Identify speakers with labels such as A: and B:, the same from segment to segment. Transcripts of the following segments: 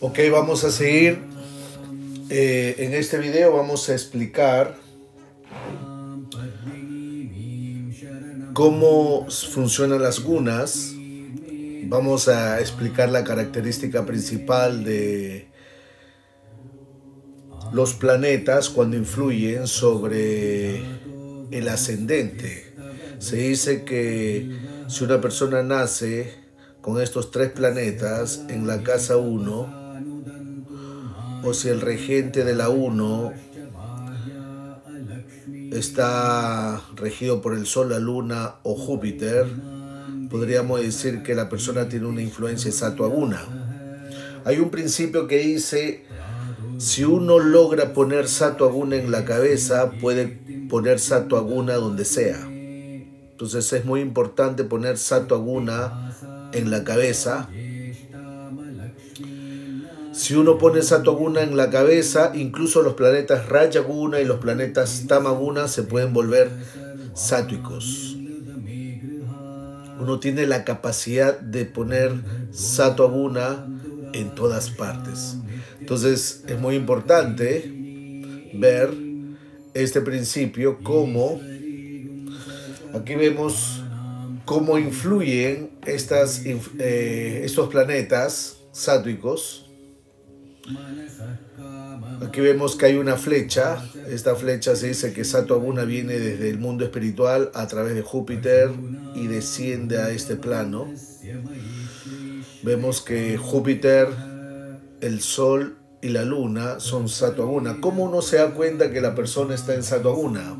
A: Ok, vamos a seguir. En este video vamos a explicar cómo funcionan las gunas. Vamos a explicar la característica principal de los planetas cuando influyen sobre el ascendente. Se dice que si una persona nace con estos tres planetas en la casa 1, o si el regente de la 1 está regido por el Sol, la Luna o Júpiter, podríamos decir que la persona tiene una influencia sattva-guna. Hay un principio que dice: si uno logra poner sattva-guna en la cabeza, puede poner sattva-guna donde sea. Entonces es muy importante poner sattva-guna en la cabeza. Si uno pone sattva-guna en la cabeza, incluso los planetas raja-guna y los planetas tama-guna se pueden volver sáttvicos. Uno tiene la capacidad de poner sattva-guna en todas partes. Entonces es muy importante ver este principio, como aquí vemos cómo influyen estos planetas sáttvicos. Aquí vemos que hay una flecha. Esta flecha se dice que sattva-guna viene desde el mundo espiritual a través de Júpiter y desciende a este plano. Vemos que Júpiter, el Sol y la Luna son sattva-guna. ¿Cómo uno se da cuenta que la persona está en sattva-guna?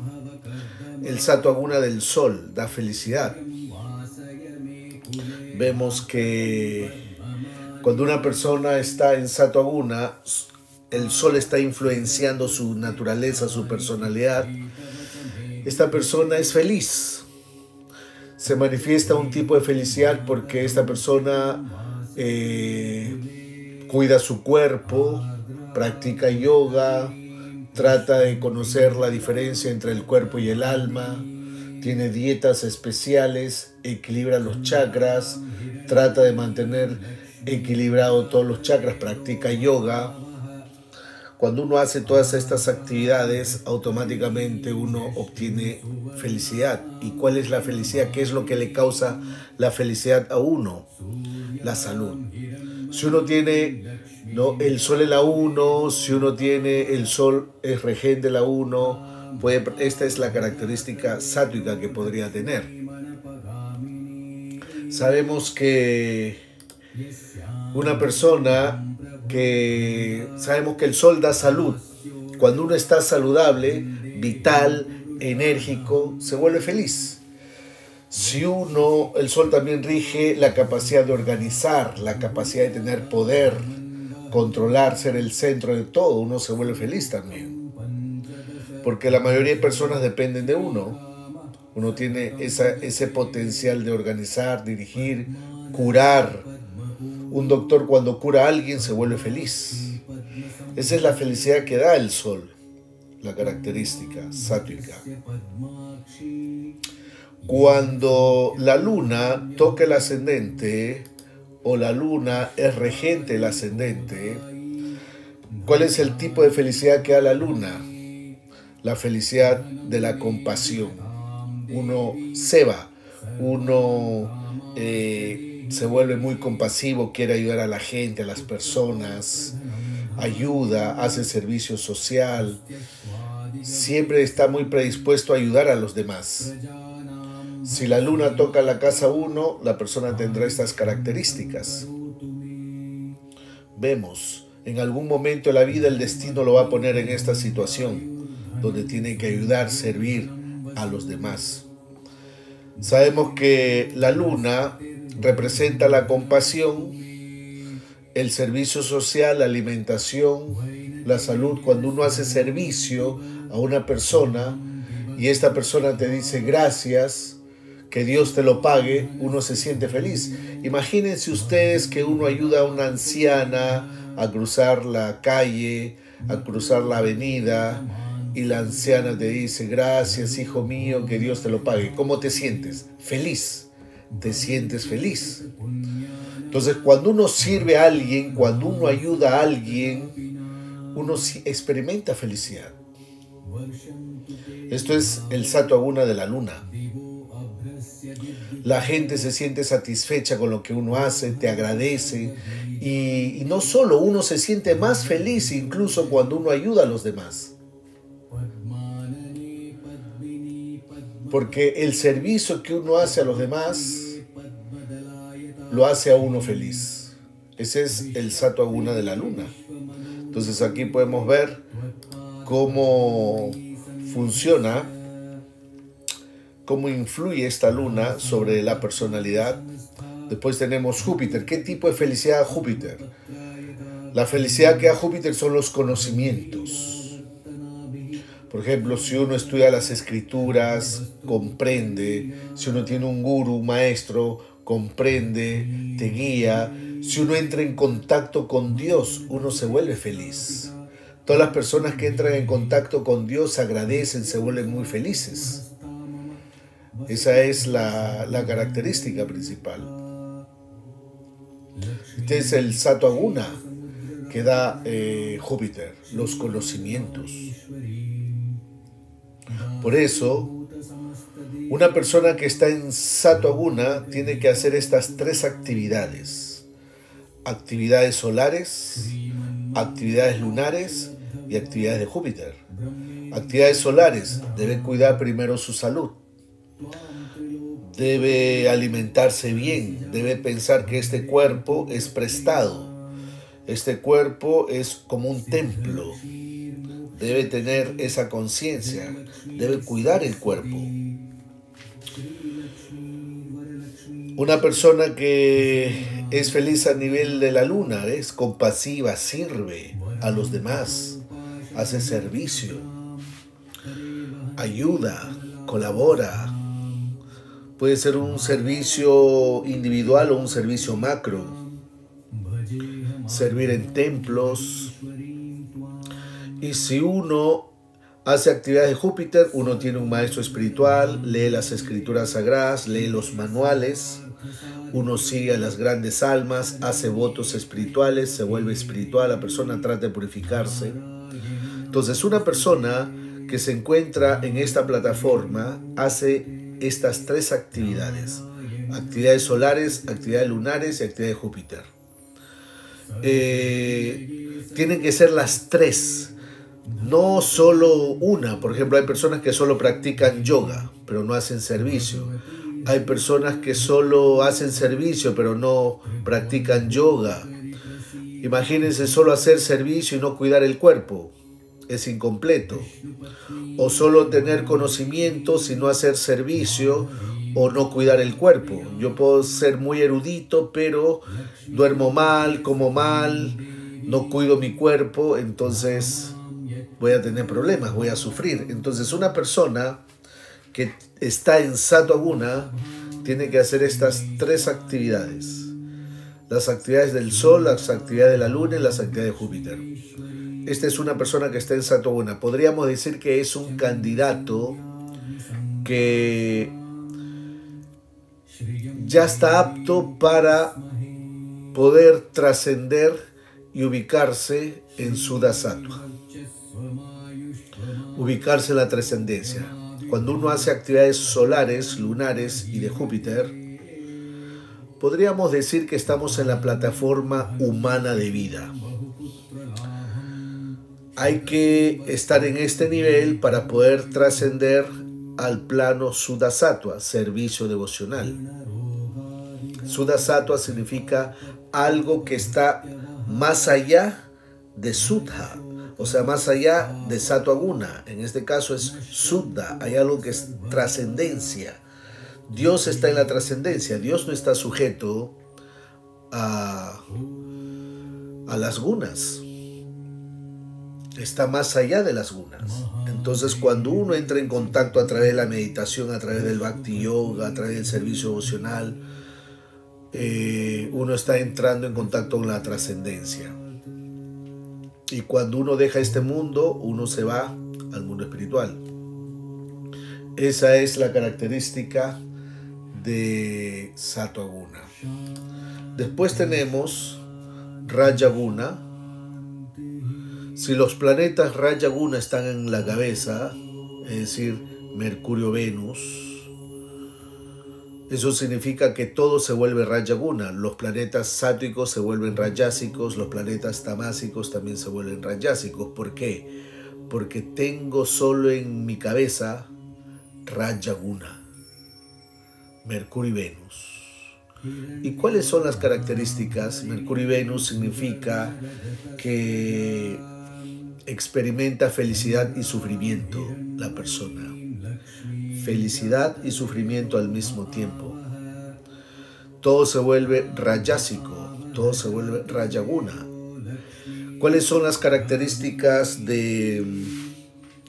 A: El sattva-guna del Sol da felicidad. Vemos que cuando una persona está en sattva-guna, el Sol está influenciando su naturaleza, su personalidad. Esta persona es feliz. Se manifiesta un tipo de felicidad porque esta persona cuida su cuerpo, practica yoga, trata de conocer la diferencia entre el cuerpo y el alma, tiene dietas especiales, equilibra los chakras, trata de mantener equilibrado todos los chakras, practica yoga. Cuando uno hace todas estas actividades, automáticamente uno obtiene felicidad. ¿Y cuál es la felicidad? ¿Qué es lo que le causa la felicidad a uno? La salud. Si uno tiene el Sol en la 1, si uno tiene el Sol es regente de la 1, esta es la característica sátvica que podría tener. Sabemos que una persona sabemos que el Sol da salud. Cuando uno está saludable, vital, enérgico, se vuelve feliz. Si el Sol también rige la capacidad de organizar, la capacidad de tener poder, controlar, ser el centro de todo, uno se vuelve feliz también. Porque la mayoría de personas dependen de uno. Uno tiene ese potencial de organizar, dirigir, curar. Un doctor cuando cura a alguien se vuelve feliz. Esa es la felicidad que da el Sol, la característica sátvica. Cuando la Luna toca el ascendente o la Luna es regente del ascendente, ¿cuál es el tipo de felicidad que da la Luna? La felicidad de la compasión. Uno se va, uno se vuelve muy compasivo, quiere ayudar a la gente, a las personas, ayuda, hace servicio social, siempre está muy predispuesto a ayudar a los demás. Si la Luna toca la casa 1, la persona tendrá estas características. Vemos, en algún momento de la vida el destino lo va a poner en esta situación, donde tiene que ayudar, servir a los demás. Sabemos que la Luna representa la compasión, el servicio social, la alimentación, la salud. Cuando uno hace servicio a una persona y esta persona te dice gracias, que Dios te lo pague, uno se siente feliz. Imagínense ustedes que uno ayuda a una anciana a cruzar la calle, a cruzar la avenida, y la anciana te dice gracias, hijo mío, que Dios te lo pague. ¿Cómo te sientes? Feliz. Te sientes feliz. Entonces, cuando uno sirve a alguien, cuando uno ayuda a alguien, uno experimenta felicidad. Esto es el Sattva Guna de la luna. La gente se siente satisfecha con lo que uno hace, te agradece y no solo, uno se siente más feliz incluso cuando uno ayuda a los demás. Porque el servicio que uno hace a los demás lo hace a uno feliz. Ese es el Sattva Guna de la luna. Entonces aquí podemos ver cómo funciona, cómo influye esta luna sobre la personalidad. Después tenemos Júpiter. ¿Qué tipo de felicidad da Júpiter? La felicidad que da Júpiter son los conocimientos. Por ejemplo, si uno estudia las escrituras, comprende. Si uno tiene un gurú, un maestro, comprende, te guía. Si uno entra en contacto con Dios, uno se vuelve feliz. Todas las personas que entran en contacto con Dios agradecen, se vuelven muy felices. Esa es la característica principal. Este es el Sattva Guna que da Júpiter, los conocimientos. Por eso, una persona que está en Sattva Guna tiene que hacer estas tres actividades. Actividades solares, actividades lunares y actividades de Júpiter. Actividades solares, debe cuidar primero su salud. Debe alimentarse bien, debe pensar que este cuerpo es prestado. Este cuerpo es como un templo. Debe tener esa conciencia, debe cuidar el cuerpo. Una persona que es feliz a nivel de la luna, es compasiva, sirve a los demás, hace servicio, ayuda, colabora. Puede ser un servicio individual o un servicio macro. Servir en templos. Y si uno hace actividades de Júpiter, uno tiene un maestro espiritual, lee las escrituras sagradas, lee los manuales, uno sigue a las grandes almas, hace votos espirituales, se vuelve espiritual, la persona trata de purificarse. Entonces, una persona que se encuentra en esta plataforma hace estas tres actividades: actividades solares, actividades lunares y actividades de Júpiter. Tienen que ser las tres. No solo una. Por ejemplo, hay personas que solo practican yoga, pero no hacen servicio. Hay personas que solo hacen servicio, pero no practican yoga. Imagínense solo hacer servicio y no cuidar el cuerpo. Es incompleto. O solo tener conocimientos y no hacer servicio o no cuidar el cuerpo. Yo puedo ser muy erudito, pero duermo mal, como mal, no cuido mi cuerpo, entonces voy a tener problemas, voy a sufrir. Entonces una persona que está en Sattva Guna tiene que hacer estas tres actividades: las actividades del Sol, las actividades de la Luna y las actividades de Júpiter. Esta es una persona que está en Sattva Guna. Podríamos decir que es un candidato que ya está apto para poder trascender y ubicarse en Sudasattva. Ubicarse en la trascendencia. Cuando uno hace actividades solares, lunares y de Júpiter, podríamos decir que estamos en la plataforma humana de vida. Hay que estar en este nivel para poder trascender al plano Sudasattva, servicio devocional. Sudasattva significa algo que está más allá de Suddha, o sea, más allá de Sattva Guna. En este caso es Suddha, hay algo que es trascendencia. Dios está en la trascendencia, Dios no está sujeto a las gunas. Está más allá de las gunas. Entonces, cuando uno entra en contacto a través de la meditación, a través del Bhakti Yoga, a través del servicio devocional, uno está entrando en contacto con la trascendencia. Y cuando uno deja este mundo, uno se va al mundo espiritual. Esa es la característica de Sattva Guna. Después tenemos Raja Guna. Si los planetas Raja Guna están en la cabeza, es decir, Mercurio, Venus, eso significa que todo se vuelve Raja Guna. Los planetas sátvicos se vuelven rayásicos, los planetas tamásicos también se vuelven rayásicos. ¿Por qué? Porque tengo solo en mi cabeza Raja Guna, Mercurio y Venus. ¿Y cuáles son las características? Mercurio y Venus significa que experimenta felicidad y sufrimiento la persona. Felicidad y sufrimiento al mismo tiempo. Todo se vuelve rayásico, todo se vuelve Raja Guna. ¿Cuáles son las características de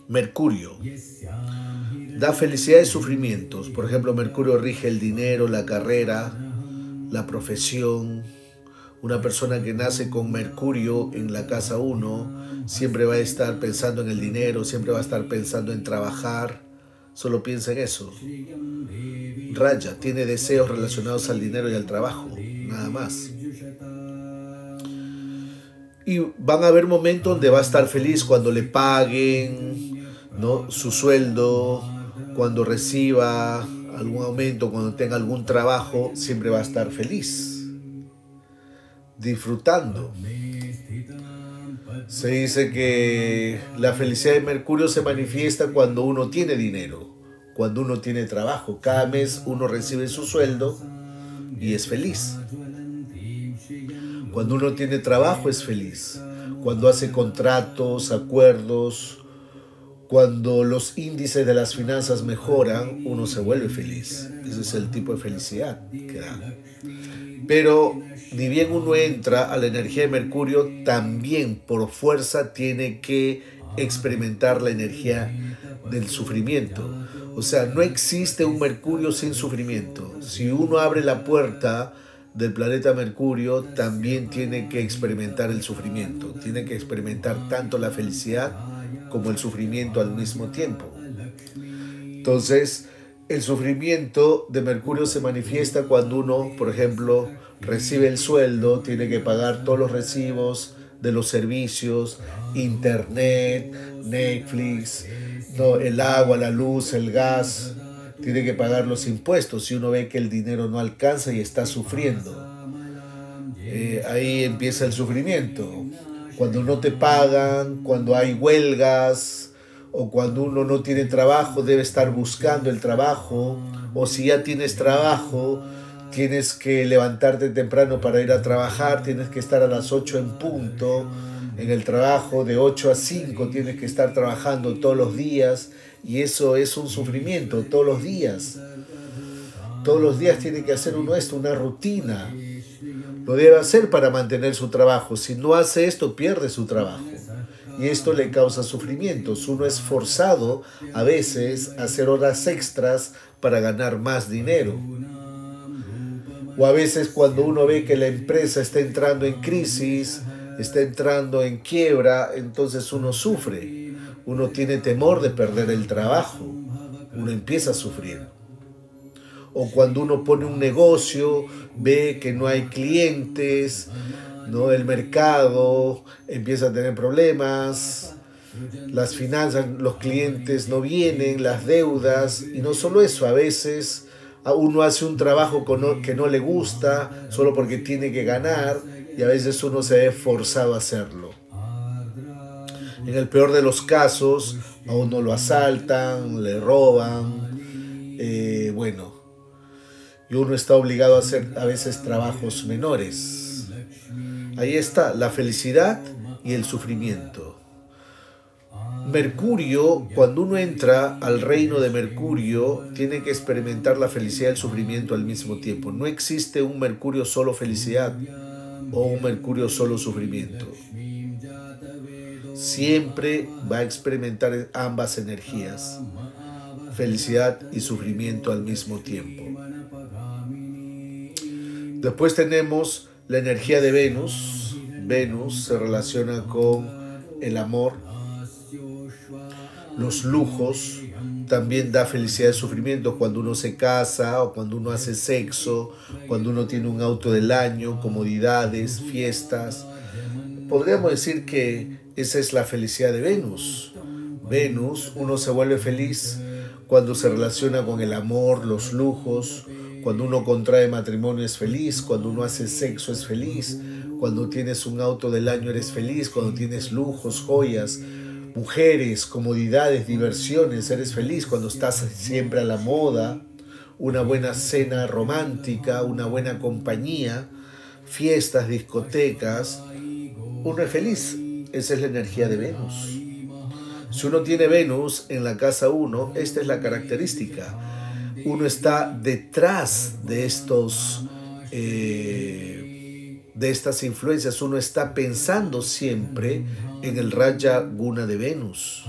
A: Mercurio? Da felicidad y sufrimientos. Por ejemplo, Mercurio rige el dinero, la carrera, la profesión. Una persona que nace con Mercurio en la casa 1 siempre va a estar pensando en el dinero, siempre va a estar pensando en trabajar. Solo piensa en eso. Raja tiene deseos relacionados al dinero y al trabajo, nada más. Y van a haber momentos donde va a estar feliz cuando le paguen, ¿no?, su sueldo, cuando reciba algún aumento, cuando tenga algún trabajo, siempre va a estar feliz, disfrutando. Se dice que la felicidad de Mercurio se manifiesta cuando uno tiene dinero, cuando uno tiene trabajo. Cada mes uno recibe su sueldo y es feliz. Cuando uno tiene trabajo es feliz. Cuando hace contratos, acuerdos, cuando los índices de las finanzas mejoran, uno se vuelve feliz. Ese es el tipo de felicidad que da. Pero ni bien uno entra a la energía de Mercurio, también por fuerza tiene que experimentar la energía del sufrimiento. O sea, no existe un Mercurio sin sufrimiento. Si uno abre la puerta del planeta Mercurio, también tiene que experimentar el sufrimiento. Tiene que experimentar tanto la felicidad como el sufrimiento al mismo tiempo. Entonces, el sufrimiento de Mercurio se manifiesta cuando uno, por ejemplo, recibe el sueldo, tiene que pagar todos los recibos de los servicios, internet, Netflix, no, el agua, la luz, el gas, tiene que pagar los impuestos y uno ve que el dinero no alcanza y está sufriendo. Ahí empieza el sufrimiento. Cuando no te pagan, cuando hay huelgas, o cuando uno no tiene trabajo, debe estar buscando el trabajo, o si ya tienes trabajo, tienes que levantarte temprano para ir a trabajar, tienes que estar a las 8 en punto en el trabajo, de 8 a 5 tienes que estar trabajando todos los días, y eso es un sufrimiento todos los días. Todos los días tiene que hacer uno esto, una rutina. Lo debe hacer para mantener su trabajo. Si no hace esto, pierde su trabajo. Y esto le causa sufrimientos. Uno es forzado a veces a hacer horas extras para ganar más dinero. O a veces cuando uno ve que la empresa está entrando en crisis, está entrando en quiebra, entonces uno sufre. Uno tiene temor de perder el trabajo. Uno empieza a sufrir. O cuando uno pone un negocio, ve que no hay clientes, ¿no? El mercado empieza a tener problemas, las finanzas, los clientes no vienen, las deudas, y no solo eso, a veces uno hace un trabajo que no le gusta solo porque tiene que ganar, y a veces uno se ve forzado a hacerlo. En el peor de los casos, a uno lo asaltan, le roban, y uno está obligado a hacer a veces trabajos menores. Ahí está la felicidad y el sufrimiento. Mercurio, cuando uno entra al reino de Mercurio, tiene que experimentar la felicidad y el sufrimiento al mismo tiempo. No existe un Mercurio solo felicidad o un Mercurio solo sufrimiento. Siempre va a experimentar ambas energías, felicidad y sufrimiento al mismo tiempo. Después tenemos la energía de Venus. Venus se relaciona con el amor, los lujos, también da felicidad y sufrimiento cuando uno se casa o cuando uno hace sexo, cuando uno tiene un auto del año, comodidades, fiestas. Podríamos decir que esa es la felicidad de Venus. Venus, uno se vuelve feliz cuando se relaciona con el amor, los lujos, cuando uno contrae matrimonio es feliz, cuando uno hace sexo es feliz, cuando tienes un auto del año eres feliz, cuando tienes lujos, joyas, mujeres, comodidades, diversiones, eres feliz, cuando estás siempre a la moda, una buena cena romántica, una buena compañía, fiestas, discotecas, uno es feliz. Esa es la energía de Venus. Si uno tiene Venus en la casa 1, esta es la característica. Uno está detrás de estas influencias, uno está pensando siempre en el Raja Guna de Venus.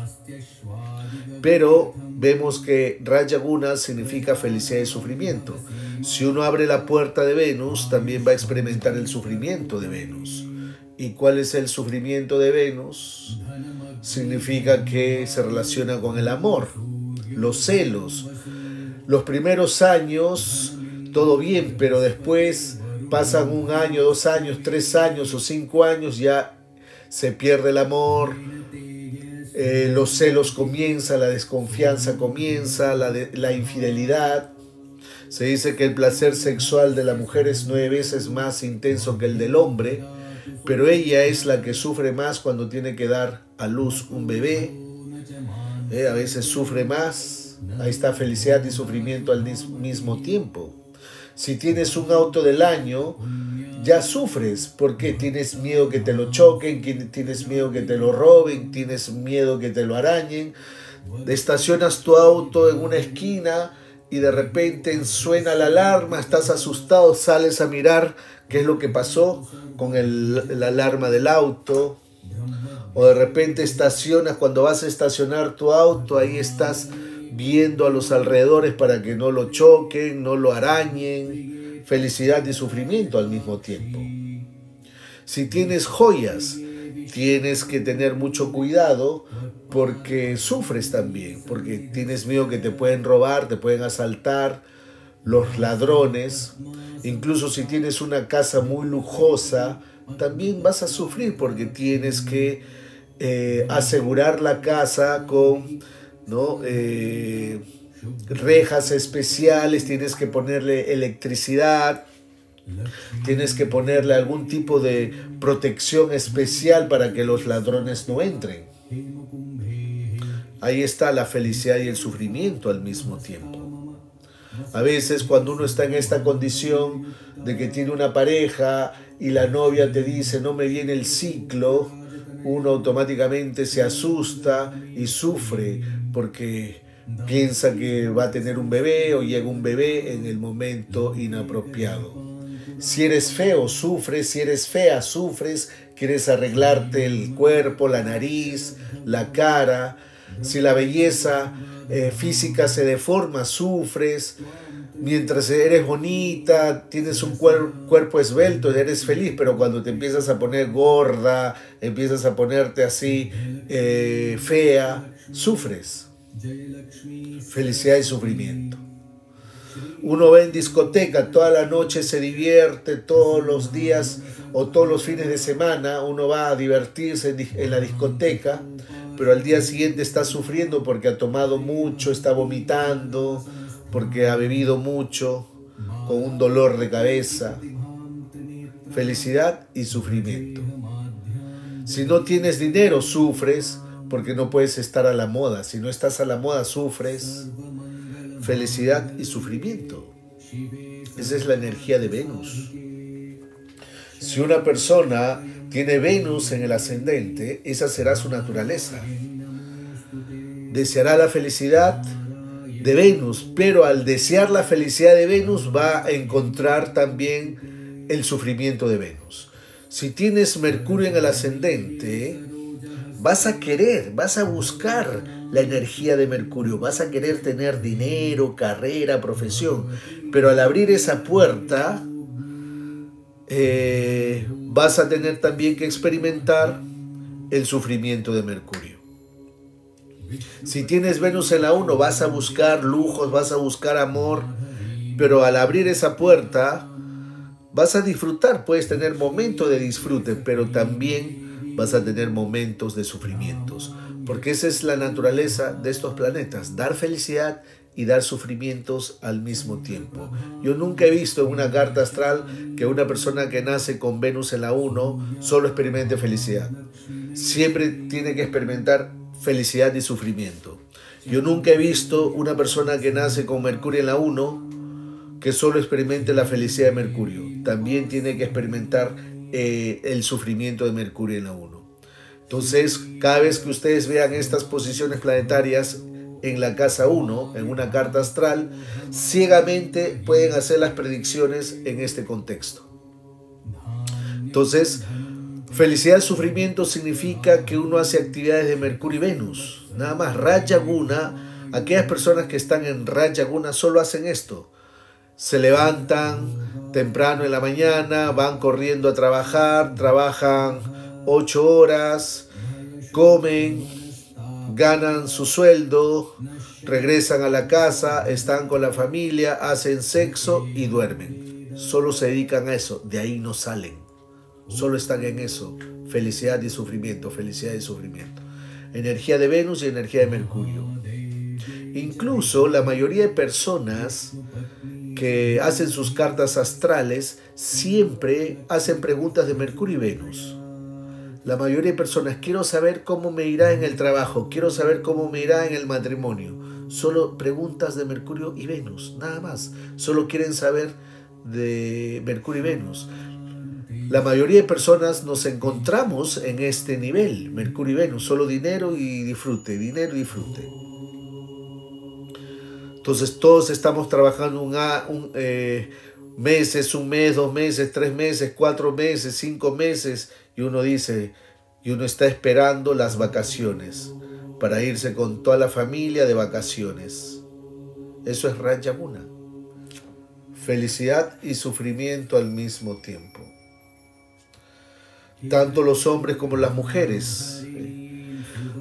A: Pero vemos que Raja Guna significa felicidad y sufrimiento. Si uno abre la puerta de Venus, también va a experimentar el sufrimiento de Venus. ¿Y cuál es el sufrimiento de Venus? Significa que se relaciona con el amor, los celos. Los primeros años, todo bien, pero después pasan 1 año, 2 años, 3 años o 5 años, ya se pierde el amor, los celos comienzan, la desconfianza comienza, la infidelidad. Se dice que el placer sexual de la mujer es 9 veces más intenso que el del hombre, pero ella es la que sufre más cuando tiene que dar a luz un bebé. A veces sufre más. Ahí está felicidad y sufrimiento al mismo tiempo. Si tienes un auto del año, ya sufres porque tienes miedo que te lo choquen, tienes miedo que te lo roben, tienes miedo que te lo arañen. Estacionas tu auto en una esquina y de repente suena la alarma, estás asustado, sales a mirar qué es lo que pasó con la alarma del auto. O de repente estacionas, cuando vas a estacionar tu auto, ahí estás viendo a los alrededores para que no lo choquen, no lo arañen. Felicidad y sufrimiento al mismo tiempo. Si tienes joyas, tienes que tener mucho cuidado porque sufres también, porque tienes miedo que te pueden robar, te pueden asaltar, los ladrones. Incluso si tienes una casa muy lujosa, también vas a sufrir porque tienes que asegurar la casa con rejas especiales, tienes que ponerle electricidad, tienes que ponerle algún tipo de protección especial para que los ladrones no entren. Ahí está la felicidad y el sufrimiento al mismo tiempo. A veces cuando uno está en esta condición de que tiene una pareja y la novia te dice no me viene el ciclo, uno automáticamente se asusta y sufre porque piensa que va a tener un bebé o llega un bebé en el momento inapropiado. Si eres feo, sufres. Si eres fea, sufres. Quieres arreglarte el cuerpo, la nariz, la cara. Si la belleza física se deforma, sufres. Mientras eres bonita, tienes un cuerpo esbelto, eres feliz, pero cuando te empiezas a poner gorda, empiezas a ponerte así fea, sufres. Felicidad y sufrimiento. Uno va en discoteca, toda la noche se divierte, todos los días o todos los fines de semana uno va a divertirse en la discoteca, pero al día siguiente está sufriendo porque ha tomado mucho, está vomitando, porque ha bebido mucho, con un dolor de cabeza. Felicidad y sufrimiento. Si no tienes dinero, sufres porque no puedes estar a la moda. Si no estás a la moda, sufres. Felicidad y sufrimiento. Esa es la energía de Venus. Si una persona tiene Venus en el ascendente, esa será su naturaleza. Deseará la felicidad de Venus, pero al desear la felicidad de Venus va a encontrar también el sufrimiento de Venus. Si tienes Mercurio en el ascendente, vas a querer, vas a buscar la energía de Mercurio, vas a querer tener dinero, carrera, profesión, pero al abrir esa puerta vas a tener también que experimentar el sufrimiento de Mercurio. Si tienes Venus en la 1, vas a buscar lujos, vas a buscar amor, pero al abrir esa puerta vas a disfrutar, puedes tener momentos de disfrute, pero también vas a tener momentos de sufrimientos, porque esa es la naturaleza de estos planetas, dar felicidad y dar sufrimientos al mismo tiempo. Yo nunca he visto en una carta astral que una persona que nace con Venus en la 1 solo experimente felicidad. Siempre tiene que experimentar felicidad y sufrimiento. Yo nunca he visto una persona que nace con Mercurio en la 1 que solo experimente la felicidad de Mercurio. También tiene que experimentar el sufrimiento de Mercurio en la 1. Entonces, cada vez que ustedes vean estas posiciones planetarias en la casa 1, en una carta astral, ciegamente pueden hacer las predicciones en este contexto. Entonces, felicidad y sufrimiento significa que uno hace actividades de Mercurio y Venus. Nada más, Raja Guna, aquellas personas que están en Raja Guna solo hacen esto. Se levantan temprano en la mañana, van corriendo a trabajar, trabajan 8 horas, comen, ganan su sueldo, regresan a la casa, están con la familia, hacen sexo y duermen. Solo se dedican a eso, de ahí no salen. Solo están en eso, felicidad y sufrimiento, felicidad y sufrimiento. Energía de Venus y energía de Mercurio. Incluso la mayoría de personas que hacen sus cartas astrales siempre hacen preguntas de Mercurio y Venus. La mayoría de personas, quiero saber cómo me irá en el trabajo, quiero saber cómo me irá en el matrimonio. Solo preguntas de Mercurio y Venus, nada más. Solo quieren saber de Mercurio y Venus. La mayoría de personas nos encontramos en este nivel, Mercurio y Venus, solo dinero y disfrute, dinero y disfrute. Entonces todos estamos trabajando meses, 1 mes, 2 meses, 3 meses, 4 meses, 5 meses, y uno dice, y uno está esperando las vacaciones para irse con toda la familia de vacaciones. Eso es Raja Guna. Felicidad y sufrimiento al mismo tiempo. Tanto los hombres como las mujeres.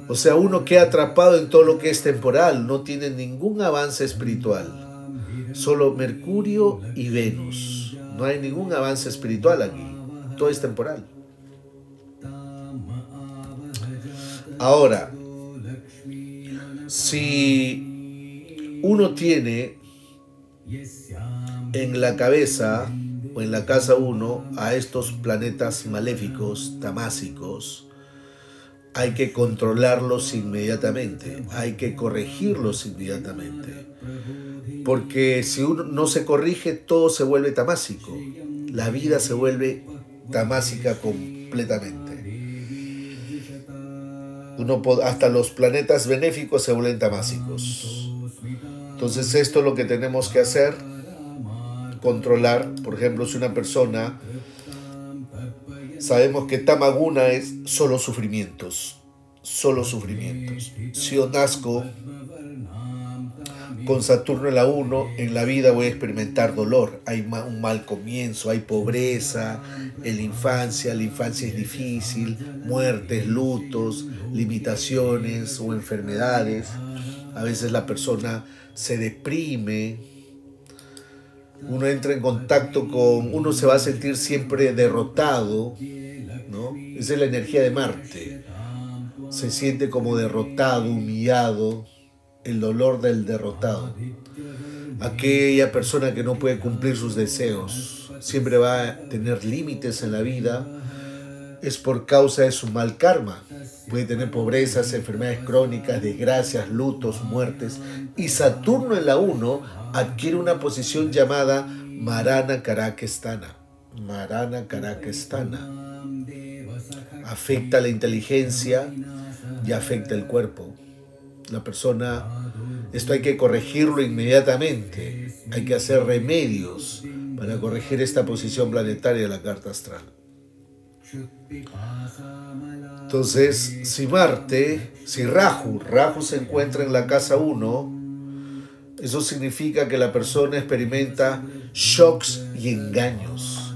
A: O sea, uno queda atrapado en todo lo que es temporal, no tiene ningún avance espiritual. Solo Mercurio y Venus. No hay ningún avance espiritual aquí. Todo es temporal. Ahora, si uno tiene en la cabeza o en la casa 1 a estos planetas maléficos, tamásicos, hay que controlarlos inmediatamente, hay que corregirlos inmediatamente. Porque si uno no se corrige, todo se vuelve tamásico. La vida se vuelve tamásica completamente. Hasta los planetas benéficos se vuelven tamásicos. Entonces esto es lo que tenemos que hacer, controlar. Por ejemplo, si una persona... Sabemos que Tamaguna es solo sufrimientos, solo sufrimientos. Si yo nazco con Saturno en la 1, en la vida voy a experimentar dolor. Hay un mal comienzo, hay pobreza en la infancia es difícil, muertes, lutos, limitaciones o enfermedades. A veces la persona se deprime. Uno entra en contacto uno se va a sentir siempre derrotado, ¿no? Esa es la energía de Marte. Se siente como derrotado, humillado, el dolor del derrotado. Aquella persona que no puede cumplir sus deseos, siempre va a tener límites en la vida, es por causa de su mal karma. Puede tener pobrezas, enfermedades crónicas, desgracias, lutos, muertes. Y Saturno en la 1 adquiere una posición llamada Marana Karakesthana. Marana Karakesthana. Afecta la inteligencia y afecta el cuerpo. La persona, esto hay que corregirlo inmediatamente. Hay que hacer remedios para corregir esta posición planetaria de la carta astral. Entonces, si Rahu se encuentra en la casa 1, eso significa que la persona experimenta shocks y engaños.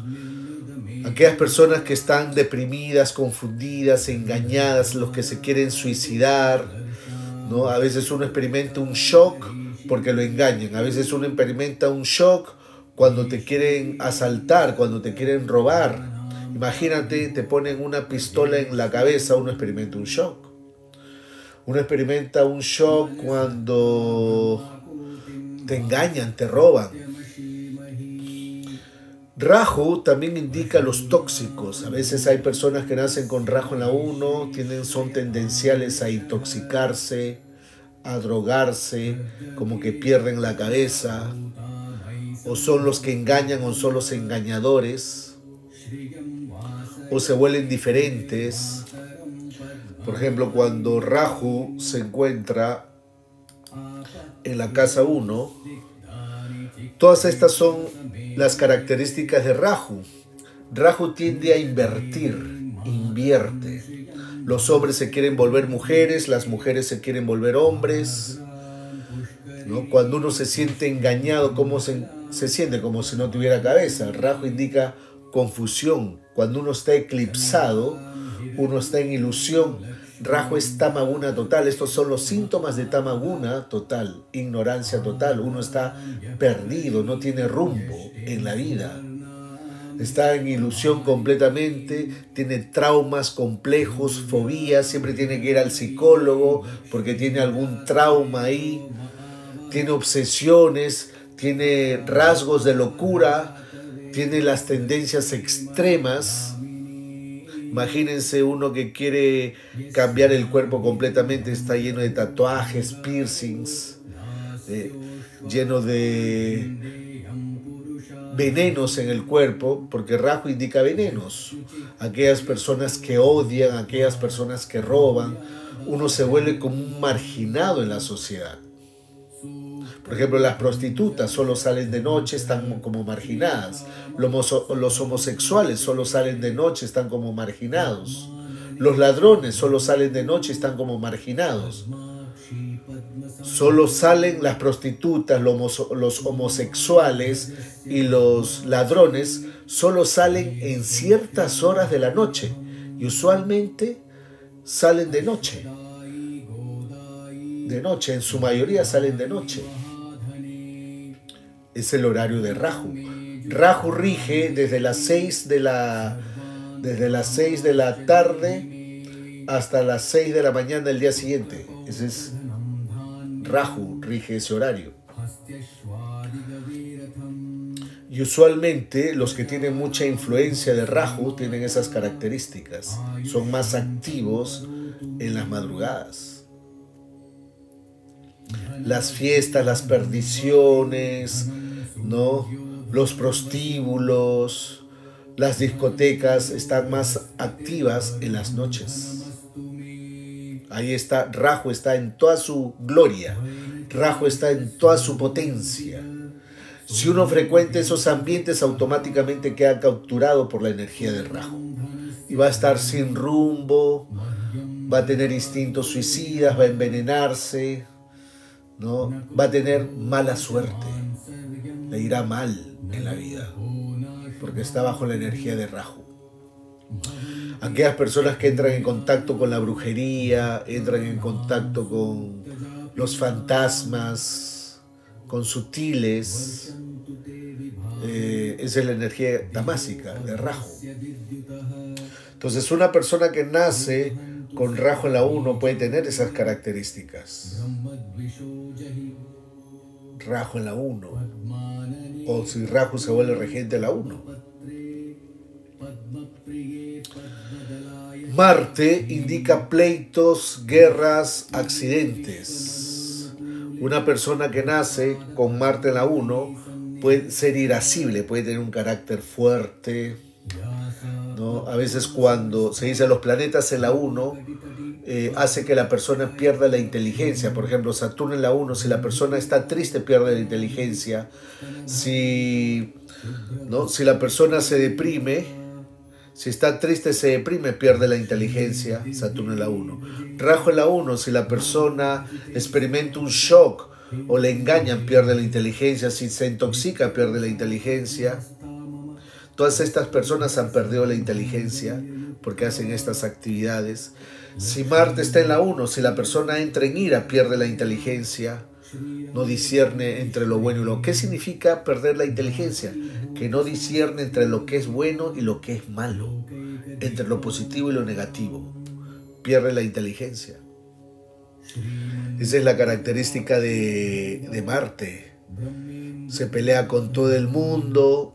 A: Aquellas personas que están deprimidas, confundidas, engañadas, los que se quieren suicidar, ¿no? A veces uno experimenta un shock porque lo engañan. A veces uno experimenta un shock cuando te quieren asaltar, cuando te quieren robar. Imagínate, te ponen una pistola en la cabeza, uno experimenta un shock. Uno experimenta un shock cuando te engañan, te roban. Rahu también indica los tóxicos. A veces hay personas que nacen con Rahu en la 1, son tendenciales a intoxicarse, a drogarse, como que pierden la cabeza, o son los que engañan o son los engañadores, o se vuelven diferentes. Por ejemplo, cuando Rahu se encuentra en la casa 1, todas estas son las características de Rahu. Rahu tiende a invertir, invierte. Los hombres se quieren volver mujeres, las mujeres se quieren volver hombres, ¿no? Cuando uno se siente engañado, ¿cómo se siente? Como si no tuviera cabeza. Rahu indica confusión. Cuando uno está eclipsado, uno está en ilusión. Rahu es tamaguna total. Estos son los síntomas de tamaguna total, ignorancia total. Uno está perdido, no tiene rumbo en la vida. Está en ilusión completamente, tiene traumas complejos, fobías, siempre tiene que ir al psicólogo porque tiene algún trauma ahí, tiene obsesiones, tiene rasgos de locura, tiene las tendencias extremas. Imagínense uno que quiere cambiar el cuerpo completamente, está lleno de tatuajes, piercings, lleno de venenos en el cuerpo, porque Rahu indica venenos. Aquellas personas que odian, aquellas personas que roban, uno se vuelve como un marginado en la sociedad. Por ejemplo, las prostitutas solo salen de noche, están como marginadas. Los homosexuales solo salen de noche, están como marginados. Los ladrones solo salen de noche, están como marginados. Solo salen las prostitutas, los homosexuales y los ladrones, solo salen en ciertas horas de la noche y usualmente salen de noche. De noche, en su mayoría salen de noche. Es el horario de Rahu. Rahu rige desde las 6 de la tarde hasta las 6 de la mañana del día siguiente. Ese es Rahu, rige ese horario. Y usualmente los que tienen mucha influencia de Rahu tienen esas características. Son más activos en las madrugadas. Las fiestas, las perdiciones, ¿no? Los prostíbulos, las discotecas están más activas en las noches. Ahí está, Rahu está en toda su gloria, Rahu está en toda su potencia. Si uno frecuenta esos ambientes, automáticamente queda capturado por la energía de Rahu. Y va a estar sin rumbo, va a tener instintos suicidas, va a envenenarse, ¿no? Va a tener mala suerte, le irá mal en la vida, porque está bajo la energía de Rahu. Aquellas personas que entran en contacto con la brujería, entran en contacto con los fantasmas, con sutiles, esa es la energía tamásica de Rahu. Entonces una persona que nace con Rahu en la 1 puede tener esas características. Rahu en la 1, o si Rahu se vuelve regente en la 1. Marte indica pleitos, guerras, accidentes. Una persona que nace con Marte en la 1 puede ser irascible, puede tener un carácter fuerte, ¿no? A veces cuando se dice los planetas en la 1, hace que la persona pierda la inteligencia. Por ejemplo, Saturno en la 1, si la persona está triste, pierde la inteligencia. Si la persona se deprime, si está triste, se deprime, pierde la inteligencia. Saturno en la 1. Rahu en la 1, si la persona experimenta un shock o le engañan, pierde la inteligencia. Si se intoxica, pierde la inteligencia. Todas estas personas han perdido la inteligencia porque hacen estas actividades. Si Marte está en la 1, si la persona entra en ira, pierde la inteligencia, no discierne entre lo bueno y lo... ¿Qué significa perder la inteligencia? Que no discierne entre lo que es bueno y lo que es malo, entre lo positivo y lo negativo. Pierde la inteligencia. Esa es la característica de Marte. Se pelea con todo el mundo.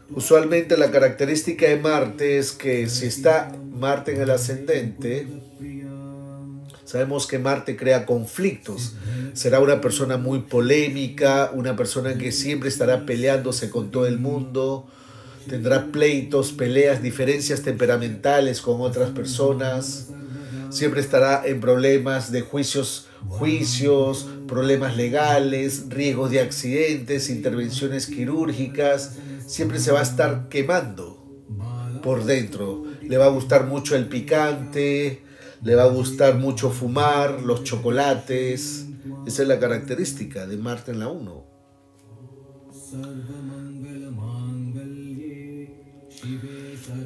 A: Usualmente la característica de Marte es que si está Marte en el ascendente, sabemos que Marte crea conflictos. Será una persona muy polémica, una persona que siempre estará peleándose con todo el mundo, tendrá pleitos, peleas, diferencias temperamentales con otras personas, siempre estará en problemas de juicios, problemas legales, riesgos de accidentes, intervenciones quirúrgicas. Siempre se va a estar quemando por dentro. Le va a gustar mucho el picante, le va a gustar mucho fumar, los chocolates. Esa es la característica de Marte en la 1.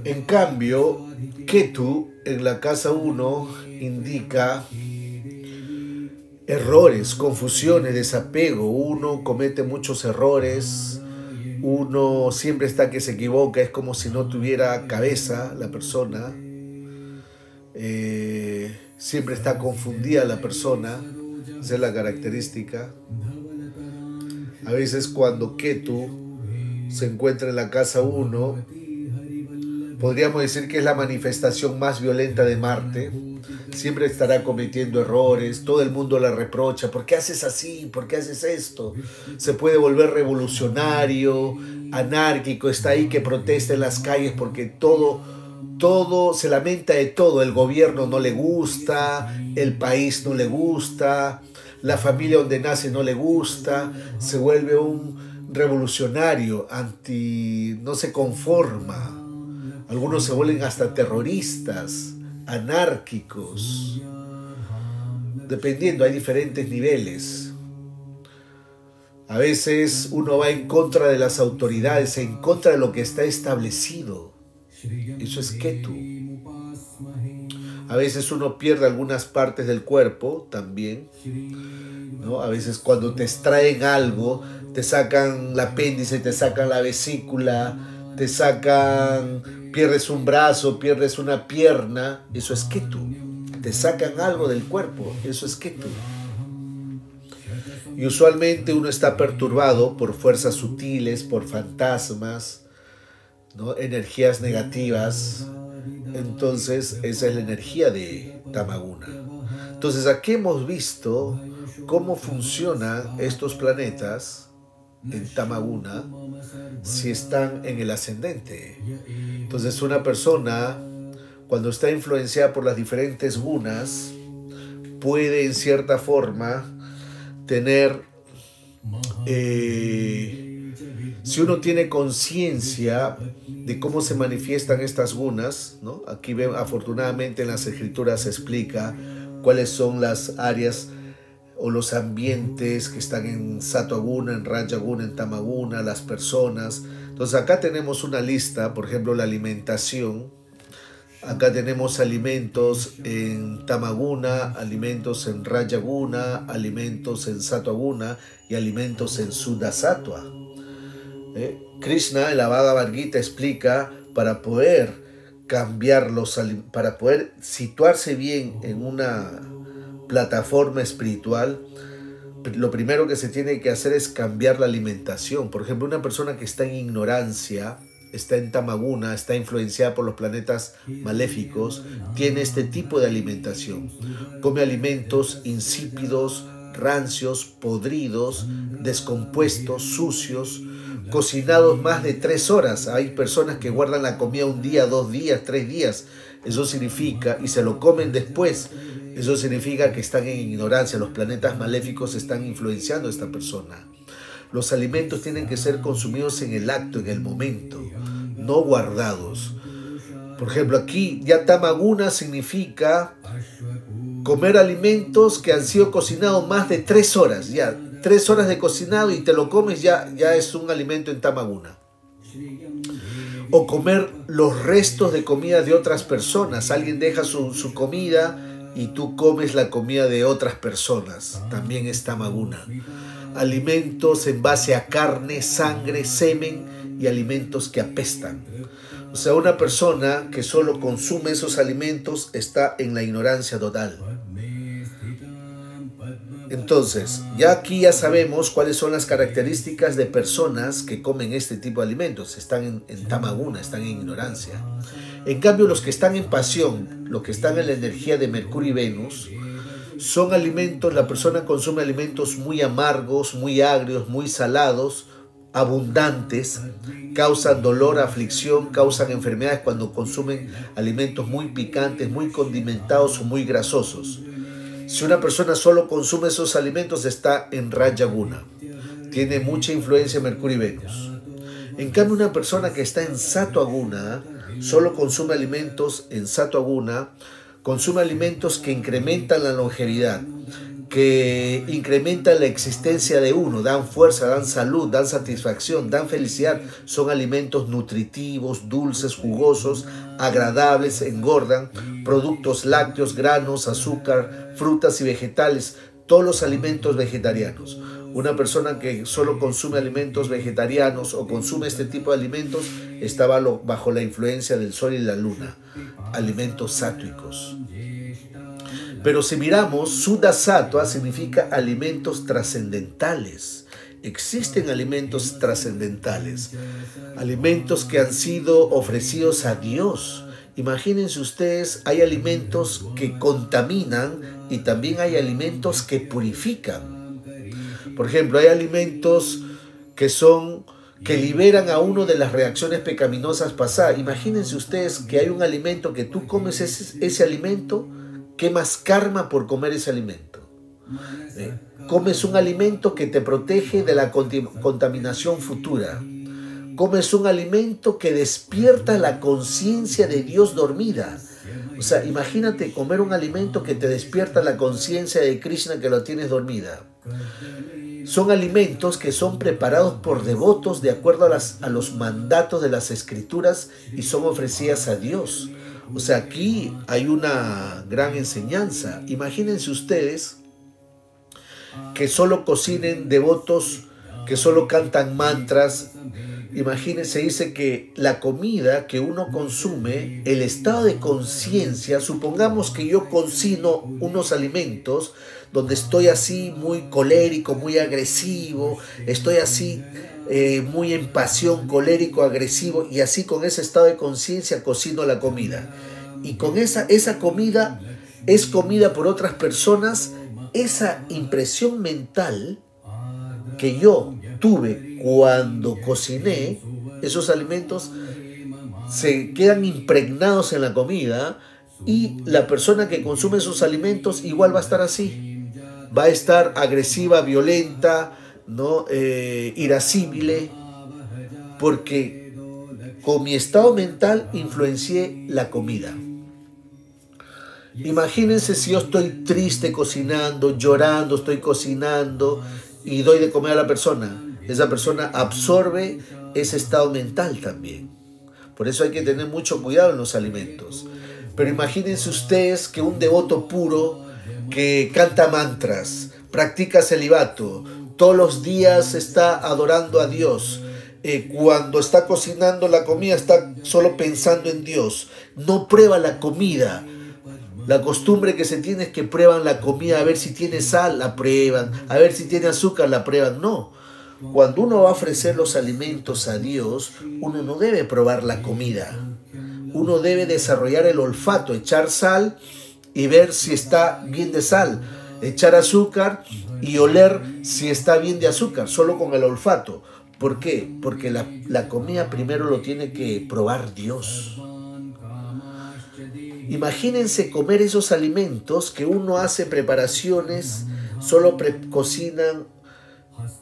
A: En cambio, Ketu en la casa 1 indica errores, confusiones, desapego. Uno comete muchos errores, uno siempre está que se equivoca, es como si no tuviera cabeza la persona, siempre está confundida la persona, esa es la característica. A veces cuando Ketu se encuentra en la casa 1, podríamos decir que es la manifestación más violenta de Marte. Siempre estará cometiendo errores, todo el mundo le reprocha, ¿por qué haces así? ¿Por qué haces esto? Se puede volver revolucionario, anárquico, está ahí que protesta en las calles porque todo se lamenta de todo. El gobierno no le gusta, el país no le gusta, la familia donde nace no le gusta, se vuelve un revolucionario, no se conforma. Algunos se vuelven hasta terroristas, anárquicos, dependiendo, hay diferentes niveles. A veces uno va en contra de las autoridades, en contra de lo que está establecido. Eso es Ketu. A veces uno pierde algunas partes del cuerpo también, ¿no? A veces cuando te extraen algo, te sacan el apéndice, te sacan la vesícula, pierdes un brazo, pierdes una pierna, eso es Ketu. Te sacan algo del cuerpo, eso es Ketu. Y usualmente uno está perturbado por fuerzas sutiles, por fantasmas, ¿no? Energías negativas. Entonces esa es la energía de Tamaguna. Entonces aquí hemos visto cómo funcionan estos planetas en Tamaguna si están en el ascendente. Entonces una persona cuando está influenciada por las diferentes gunas puede en cierta forma tener, si uno tiene conciencia de cómo se manifiestan estas gunas, ¿no? Aquí ven, afortunadamente en las escrituras se explica cuáles son las áreas o los ambientes que están en Sattva Guna, en Raja Guna, en Tamaguna, las personas. Entonces acá tenemos una lista, por ejemplo la alimentación. Acá tenemos alimentos en Tamaguna, alimentos en Raja Guna, alimentos en Sattva Guna y alimentos en Suddha Sattva. Krishna en la Bhagavad Gita explica para poder cambiar para poder situarse bien en una plataforma espiritual, lo primero que se tiene que hacer es cambiar la alimentación. Por ejemplo, una persona que está en ignorancia, está en Tamaguna, está influenciada por los planetas maléficos, tiene este tipo de alimentación. Come alimentos insípidos, rancios, podridos, descompuestos, sucios, cocinados más de 3 horas. Hay personas que guardan la comida 1 día, 2 días, 3 días. Eso significa, y se lo comen después, eso significa que están en ignorancia. Los planetas maléficos están influenciando a esta persona. Los alimentos tienen que ser consumidos en el acto, en el momento, no guardados. Por ejemplo, aquí ya Tamaguna significa comer alimentos que han sido cocinados más de 3 horas. Ya 3 horas de cocinado y te lo comes, ya es un alimento en Tamaguna. O comer los restos de comida de otras personas. Alguien deja su comida y tú comes la comida de otras personas. También es tamaguna. Alimentos en base a carne, sangre, semen y alimentos que apestan. O sea, una persona que solo consume esos alimentos está en la ignorancia total. Entonces, ya sabemos cuáles son las características de personas que comen este tipo de alimentos. Están en tamaguna, están en ignorancia. En cambio, los que están en pasión, los que están en la energía de Mercurio y Venus, son alimentos, la persona consume alimentos muy amargos, muy agrios, muy salados, abundantes, causan dolor, aflicción, causan enfermedades cuando consumen alimentos muy picantes, muy condimentados o muy grasosos. Si una persona solo consume esos alimentos, está en Raja Guna. Tiene mucha influencia Mercurio y Venus. En cambio, una persona que está en Sattva Guna, solo consume alimentos en Sattva Guna, consume alimentos que incrementan la longevidad, que incrementan la existencia de uno, dan fuerza, dan salud, dan satisfacción, dan felicidad. Son alimentos nutritivos, dulces, jugosos, agradables, engordan, productos lácteos, granos, azúcar, frutas y vegetales, todos los alimentos vegetarianos. Una persona que solo consume alimentos vegetarianos o consume este tipo de alimentos está bajo la influencia del sol y la luna, alimentos sátvicos. Pero si miramos, Suddha Sattva significa alimentos trascendentales. Existen alimentos trascendentales, alimentos que han sido ofrecidos a Dios. Imagínense ustedes, hay alimentos que contaminan y también hay alimentos que purifican. Por ejemplo, hay alimentos que liberan a uno de las reacciones pecaminosas pasadas. Imagínense ustedes que hay un alimento que tú comes ese alimento, quemas karma por comer ese alimento. Comes un alimento que te protege de la contaminación futura. Comes un alimento que despierta la conciencia de Dios dormida. O sea, imagínate comer un alimento que te despierta la conciencia de Krishna que lo tienes dormida. Son alimentos que son preparados por devotos de acuerdo a los mandatos de las escrituras y son ofrecidas a Dios. O sea, aquí hay una gran enseñanza. Imagínense ustedes que solo cocinen devotos, que solo cantan mantras. Imagínense, dice que la comida que uno consume, el estado de conciencia, supongamos que yo cocino unos alimentos donde estoy así muy colérico, muy agresivo, estoy así muy en pasión, colérico, agresivo, y así con ese estado de conciencia cocino la comida. Y con esa comida es comida por otras personas, esa impresión mental que yo tuve cuando cociné esos alimentos se quedan impregnados en la comida y la persona que consume esos alimentos igual va a estar así. Va a estar agresiva, violenta, ¿no? Irascible, porque con mi estado mental influencié la comida. Imagínense si yo estoy triste cocinando, llorando, estoy cocinando y doy de comer a la persona. Esa persona absorbe ese estado mental también. Por eso hay que tener mucho cuidado en los alimentos. Pero imagínense ustedes que un devoto puro que canta mantras, practica celibato, todos los días está adorando a Dios, cuando está cocinando la comida está solo pensando en Dios, no prueba la comida. La costumbre que se tiene es que prueban la comida, a ver si tiene sal, la prueban, a ver si tiene azúcar, la prueban. No, cuando uno va a ofrecer los alimentos a Dios, uno no debe probar la comida. Uno debe desarrollar el olfato, echar sal y ver si está bien de sal, echar azúcar y oler si está bien de azúcar, solo con el olfato. ¿Por qué? Porque la comida primero lo tiene que probar Dios. Imagínense comer esos alimentos que uno hace preparaciones, solo cocinan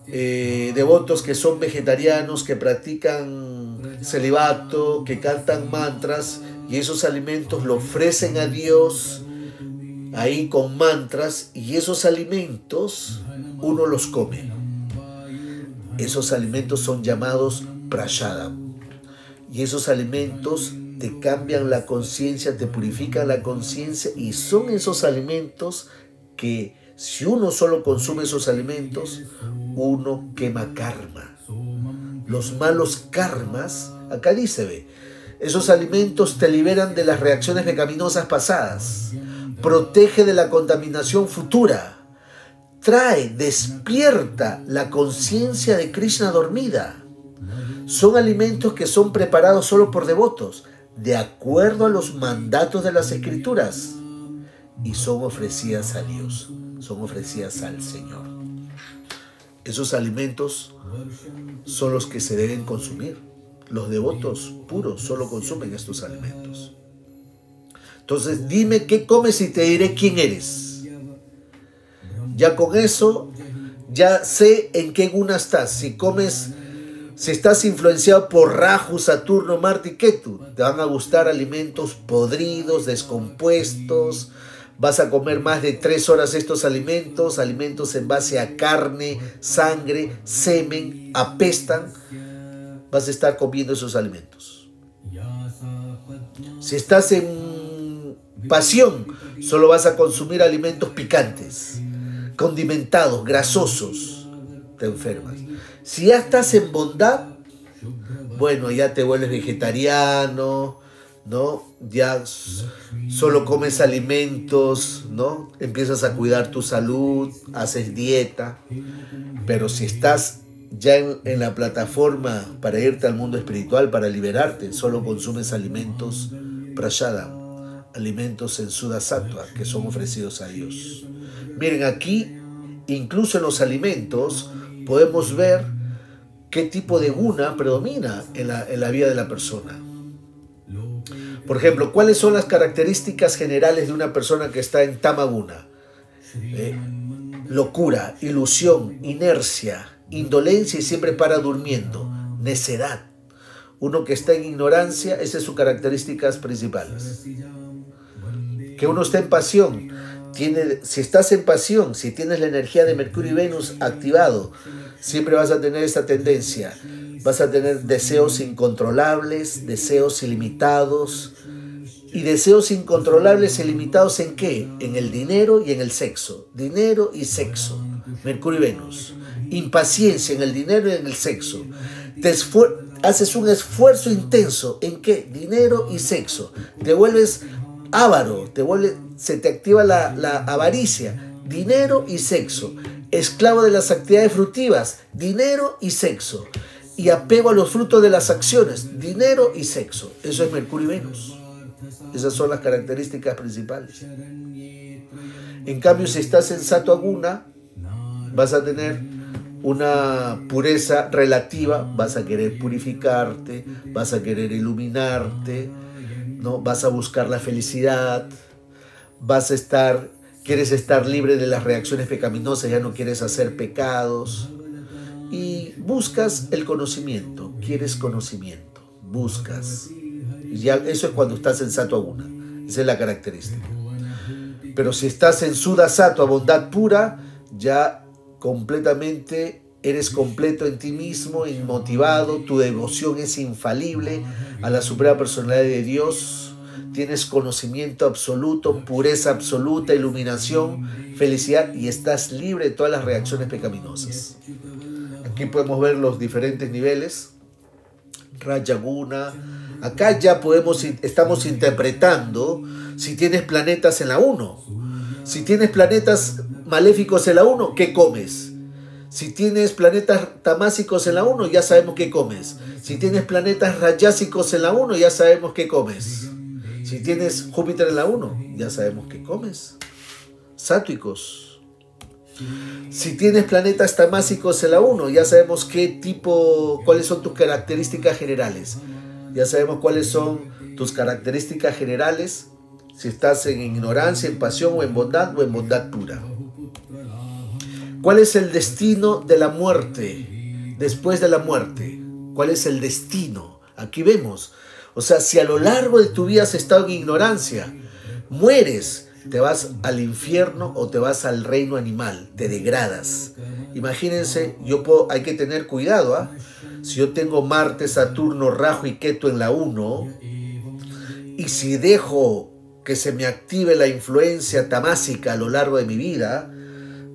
A: devotos que son vegetarianos, que practican celibato, que cantan mantras, y esos alimentos lo ofrecen a Dios ahí con mantras, y esos alimentos uno los come. Esos alimentos son llamados prashadam. Y esos alimentos te cambian la conciencia, te purifican la conciencia, y son esos alimentos que si uno solo consume esos alimentos, uno quema karma. Los malos karmas, acá dice, ve, esos alimentos te liberan de las reacciones pecaminosas pasadas, protege de la contaminación futura, trae, despierta la conciencia de Krishna dormida. Son alimentos que son preparados solo por devotos, de acuerdo a los mandatos de las Escrituras, y son ofrecidas a Dios, son ofrecidas al Señor. Esos alimentos son los que se deben consumir. Los devotos puros solo consumen estos alimentos. Entonces, dime qué comes y te diré quién eres. Ya con eso, ya sé en qué guna estás. Si estás influenciado por Rahu, Saturno, Marte y Ketu, te van a gustar alimentos podridos, descompuestos. Vas a comer más de 3 horas estos alimentos en base a carne, sangre, semen, apestan. Vas a estar comiendo esos alimentos. Si estás en pasión, solo vas a consumir alimentos picantes, condimentados, grasosos. Te enfermas. Si ya estás en bondad, bueno, ya te vuelves vegetariano, ¿no? Ya solo comes alimentos, ¿no? Empiezas a cuidar tu salud, haces dieta. Pero si estás ya en la plataforma para irte al mundo espiritual, para liberarte, solo consumes alimentos prashadam, alimentos en Shuddha Sattva, que son ofrecidos a Dios. Miren, aquí, incluso en los alimentos, podemos ver qué tipo de guna predomina en la vida de la persona. Por ejemplo, ¿cuáles son las características generales de una persona que está en tamaguna? Locura, ilusión, inercia, indolencia y siempre para durmiendo, necedad. Uno que está en ignorancia, esas son sus características principales. Que uno está en pasión. Si estás en pasión, si tienes la energía de Mercurio y Venus activado, siempre vas a tener esta tendencia. Vas a tener deseos incontrolables, deseos ilimitados. ¿Y deseos incontrolables e ilimitados en qué? En el dinero y en el sexo. Dinero y sexo. Mercurio y Venus. Impaciencia en el dinero y en el sexo. Haces un esfuerzo intenso. ¿En qué? Dinero y sexo. Te vuelves avaro. Se te activa la avaricia. Dinero y sexo. Esclavo de las actividades fructivas. Dinero y sexo. Y apego a los frutos de las acciones. Dinero y sexo. Eso es Mercurio y Venus. Esas son las características principales. En cambio, si estás en Sattva Guna, vas a tener una pureza relativa, vas a querer purificarte, vas a querer iluminarte, ¿no? Vas a buscar la felicidad, quieres estar libre de las reacciones pecaminosas, ya no quieres hacer pecados y buscas el conocimiento, quieres conocimiento, buscas. Ya, eso es cuando estás en Sattva Guna, esa es la característica. Pero si estás en Shuddha Sattva, bondad pura, ya completamente eres completo en ti mismo, inmotivado, tu devoción es infalible a la Suprema Personalidad de Dios, tienes conocimiento absoluto, pureza absoluta, iluminación, felicidad y estás libre de todas las reacciones pecaminosas. Aquí podemos ver los diferentes niveles. Raja Guna. Acá ya estamos interpretando si tienes planetas en la 1. Si tienes planetas maléficos en la 1, ¿qué comes? Si tienes planetas tamásicos en la 1, ya sabemos qué comes. Si tienes planetas rayásicos en la 1, ya sabemos qué comes. Si tienes Júpiter en la 1, ya sabemos qué comes. Sátvicos. Si tienes planetas tamásicos en la 1, ya sabemos cuáles son tus características generales. Ya sabemos cuáles son tus características generales, si estás en ignorancia, en pasión o en bondad pura. ¿Cuál es el destino de la muerte? Después de la muerte, ¿cuál es el destino? Aquí vemos, o sea, si a lo largo de tu vida has estado en ignorancia, mueres, te vas al infierno o te vas al reino animal, te degradas. Imagínense, hay que tener cuidado, ¿ah? si yo tengo Marte, Saturno, Rahu y Ketu en la 1, y si dejo que se me active la influencia tamásica a lo largo de mi vida,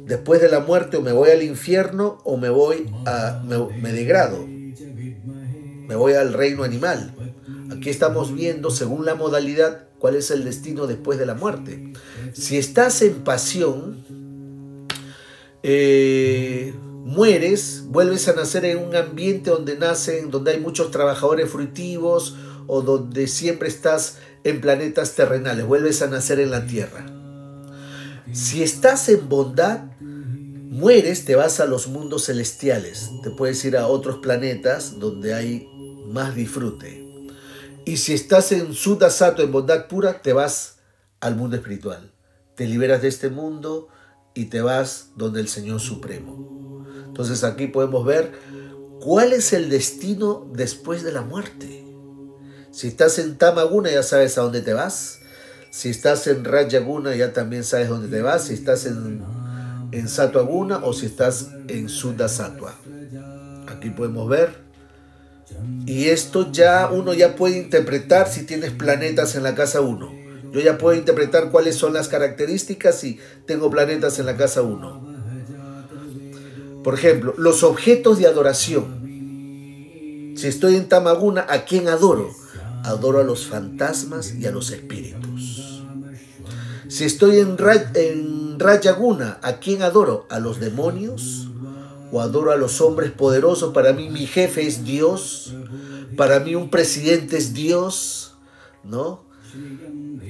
A: después de la muerte o me voy al infierno o me degrado, me voy al reino animal. Aquí estamos viendo, según la modalidad, cuál es el destino después de la muerte. Si estás en pasión, mueres, vuelves a nacer en un ambiente donde hay muchos trabajadores fruitivos o donde siempre estás en planetas terrenales, vuelves a nacer en la tierra. Si estás en bondad, mueres, te vas a los mundos celestiales, te puedes ir a otros planetas donde hay más disfrute. Y si estás en Suddha Sattva, en bondad pura, te vas al mundo espiritual. Te liberas de este mundo y te vas donde el Señor Supremo. Entonces aquí podemos ver cuál es el destino después de la muerte. Si estás en Tamaguna, ya sabes a dónde te vas. Si estás en Rajaguna, ya también sabes dónde te vas. Si estás en Sattva Guna o si estás en Suddha Sattva. Aquí podemos ver. Y esto uno ya puede interpretar si tienes planetas en la casa 1. Yo ya puedo interpretar cuáles son las características si tengo planetas en la casa 1. Por ejemplo, los objetos de adoración. Si estoy en Tamaguna, ¿a quién adoro? Adoro a los fantasmas y a los espíritus. Si estoy en Rajaguna, ¿a quién adoro? ¿A los demonios? ¿O adoro a los hombres poderosos? Para mí mi jefe es Dios. Para mí un presidente es Dios, ¿no?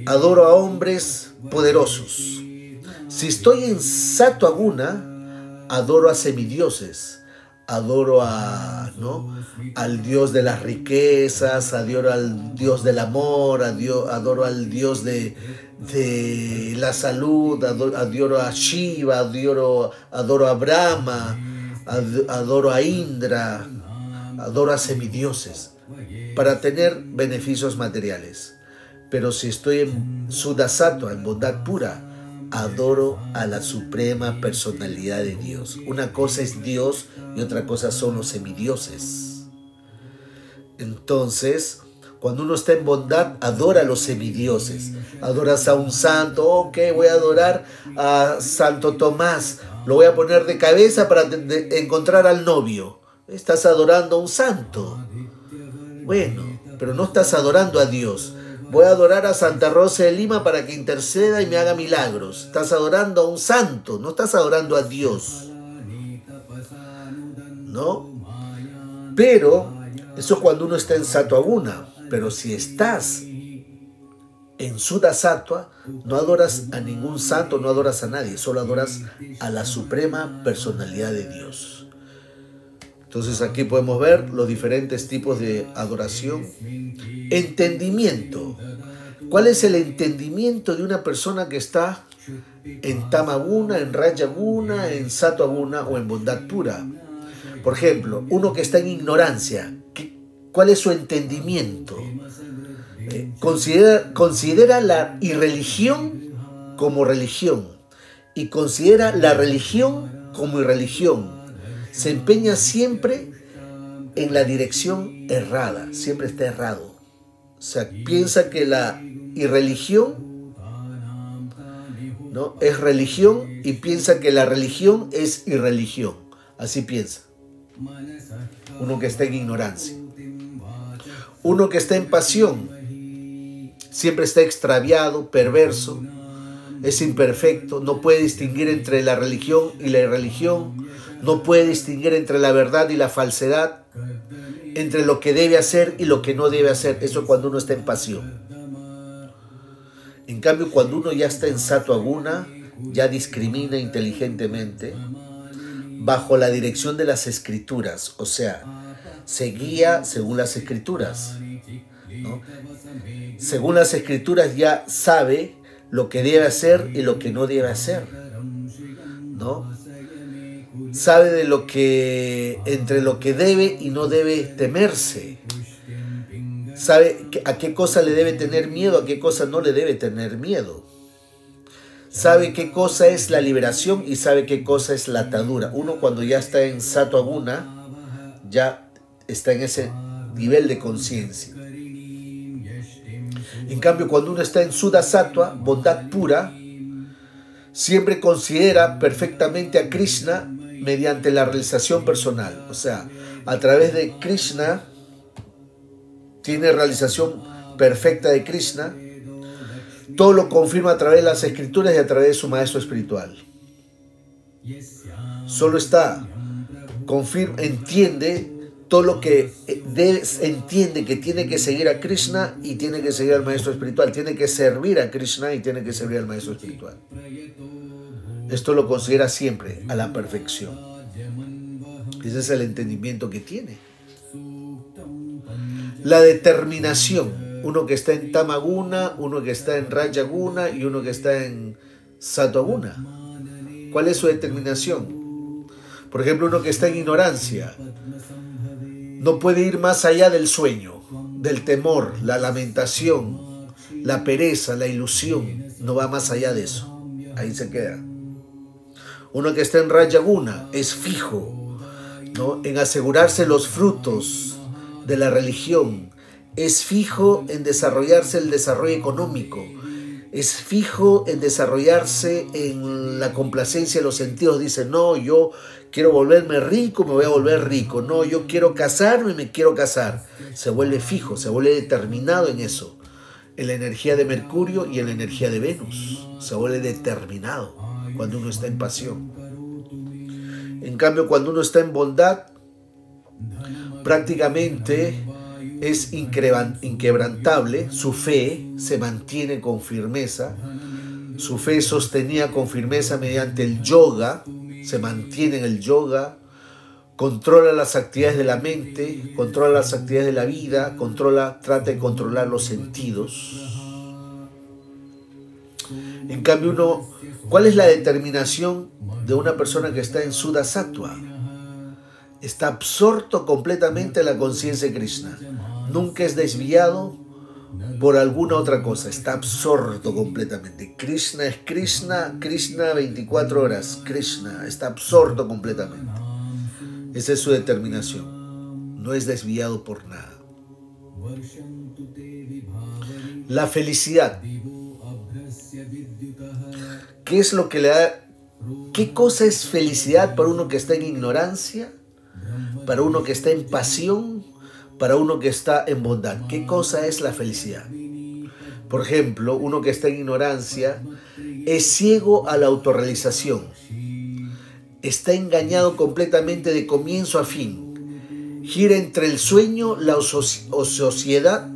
A: Adoro a hombres poderosos. Si estoy en Sattva Guna, adoro a semidioses. Adoro al Dios de las riquezas, adoro al Dios del amor, adoro al Dios de la salud, adoro a Shiva, adoro a Brahma, adoro a Indra, adoro a semidioses para tener beneficios materiales. Pero si estoy en Suddha Sattva, en bondad pura, adoro a la suprema personalidad de Dios. Una cosa es Dios y otra cosa son los semidioses. Entonces, cuando uno está en bondad, adora a los semidioses. Adoras a un santo. Ok, voy a adorar a Santo Tomás. Lo voy a poner de cabeza para encontrar al novio. Estás adorando a un santo. Bueno, pero no estás adorando a Dios. Voy a adorar a Santa Rosa de Lima para que interceda y me haga milagros. Estás adorando a un santo, no estás adorando a Dios. ¿No? Pero eso cuando uno está en Sattva Guna. Pero si estás en Suddha Sattva, no adoras a ningún santo, no adoras a nadie, solo adoras a la suprema personalidad de Dios. Entonces aquí podemos ver los diferentes tipos de adoración. Entendimiento. ¿Cuál es el entendimiento de una persona que está en Tamaguna, en Rajaguna, en Sattva Guna o en bondad pura? Por ejemplo, uno que está en ignorancia. ¿Cuál es su entendimiento? Considera la irreligión como religión y considera la religión como irreligión. Se empeña siempre en la dirección errada, siempre está errado. O sea, piensa que la irreligión, ¿no?, es religión y piensa que la religión es irreligión. Así piensa. Uno que está en ignorancia. Uno que está en pasión, siempre está extraviado, perverso, es imperfecto, no puede distinguir entre la religión y la irreligión, no puede distinguir entre la verdad y la falsedad, entre lo que debe hacer y lo que no debe hacer. Eso cuando uno está en pasión. En cambio, cuando uno ya está en Sattva Guna, ya discrimina inteligentemente bajo la dirección de las escrituras, o sea, se guía según las escrituras, ¿no? Según las escrituras ya sabe lo que debe hacer y lo que no debe hacer, ¿no? Sabe de entre lo que debe y no debe temerse. Sabe a qué cosa le debe tener miedo, a qué cosa no le debe tener miedo. Sabe qué cosa es la liberación y sabe qué cosa es la atadura. Uno cuando ya está en Sattva Guna ya está en ese nivel de conciencia. En cambio, cuando uno está en Suddha Sattva, bondad pura, siempre considera perfectamente a Krishna mediante la realización personal. O sea, a través de Krishna, tiene realización perfecta de Krishna. Todo lo confirma a través de las escrituras y a través de su maestro espiritual. Solo está, entiende todo lo que entiende que tiene que seguir a Krishna y tiene que seguir al maestro espiritual. Tiene que servir a Krishna y tiene que servir al maestro espiritual. Esto lo considera siempre a la perfección. Ese es el entendimiento que tiene. La determinación. Uno que está en Tamaguna, uno que está en Rajaguna y uno que está en Sattva-guna. ¿Cuál es su determinación? Por ejemplo, uno que está en ignorancia no puede ir más allá del sueño, del temor, la lamentación, la pereza, la ilusión. No va más allá de eso. Ahí se queda. Uno que está en Rajaguna es fijo, ¿no?, en asegurarse los frutos de la religión. Es fijo en desarrollarse el desarrollo económico. Es fijo en desarrollarse en la complacencia de los sentidos. Dice, no, yo quiero volverme rico, me voy a volver rico. No, yo quiero casarme, me quiero casar. Se vuelve fijo, se vuelve determinado en eso. En la energía de Mercurio y en la energía de Venus. Se vuelve determinado cuando uno está en pasión. En cambio, cuando uno está en bondad, prácticamente es inquebrantable, su fe se mantiene con firmeza, su fe es sostenida con firmeza mediante el yoga, se mantiene en el yoga, controla las actividades de la mente, controla las actividades de la vida, trata de controlar los sentidos. En cambio, ¿cuál es la determinación de una persona que está en Suddha Sattva? Está absorto completamente en la conciencia de Krishna. Nunca es desviado por alguna otra cosa. Está absorto completamente. Krishna es Krishna, Krishna 24 horas. Krishna está absorto completamente. Esa es su determinación. No es desviado por nada. La felicidad. ¿Qué es lo que le da? ¿Qué cosa es felicidad para uno que está en ignorancia? Para uno que está en pasión, para uno que está en bondad. ¿Qué cosa es la felicidad? Por ejemplo, uno que está en ignorancia es ciego a la autorrealización. Está engañado completamente de comienzo a fin. Gira entre el sueño, la ociosidad